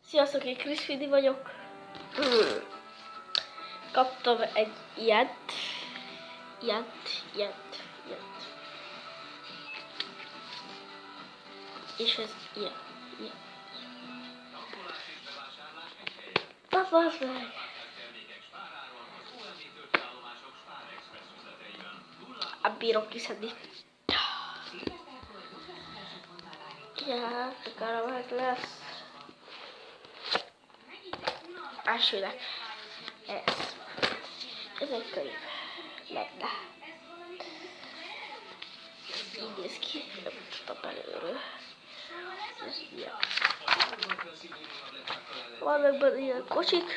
Sziasztok, én Kriszfidi vagyok. Kaptam egy ilyet. És ez ilyen. Bazd meg! Bírok kiszedni. Ja, akár meg lesz. Elsőnek. Ez egy könyv. Lenne. Így néz ki. Nem tudtam belőről. Ez ilyen. Vannak benne ilyen kocsik.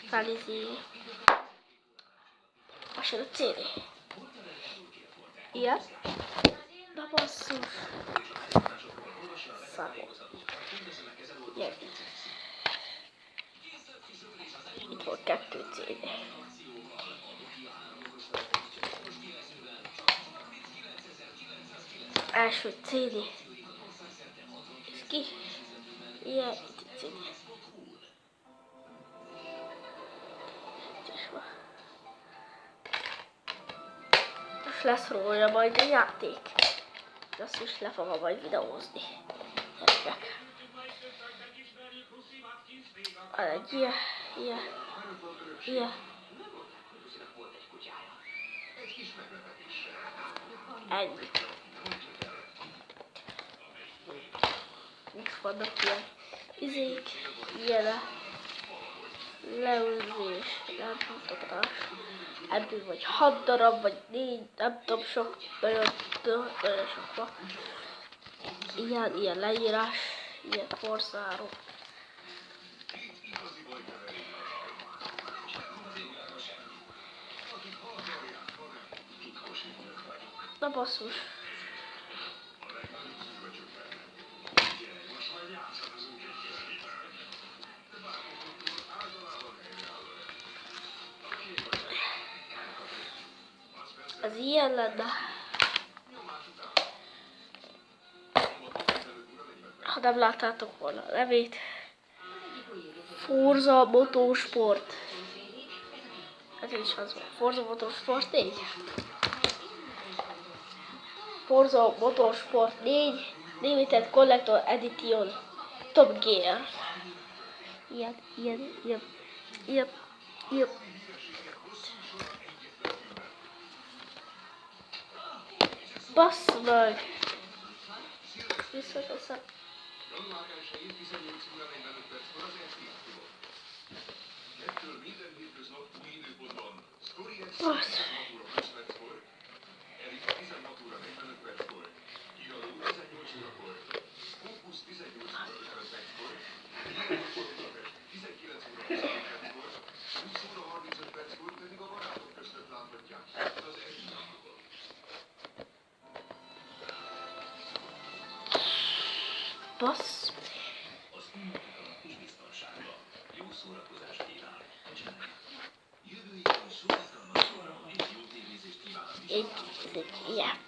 Felízi. Lassan a CD. Ilyen. Na basszus. Számol. Gyerünk. Itt volt 2 CD. Első CD. Ez ki? Ilyen, itt CD. Most lesz róla majd a játék. Azt is le fogom majd videózni. Gyerekek. Van egy ilyen. Ennyi. Itt vannak ilyen izék, ilyen leülés, nem mutatás. Ebből vagy 6 darab, vagy 4, nem tudom, sok, nagyon sok van. Ilyen leírás, ilyen forszárok. Na basszus. Ez ilyen lenne. Ha nem láttátok volna a nevét. Forza Motorsport. Ez is az van. Forza Motorsport 4. Forza Motorsport 4 Limited Collector Edition Top Gear. Ilyen. Bassz meg! Visszateszem. Bassz! Bassz! Egy, ilyen.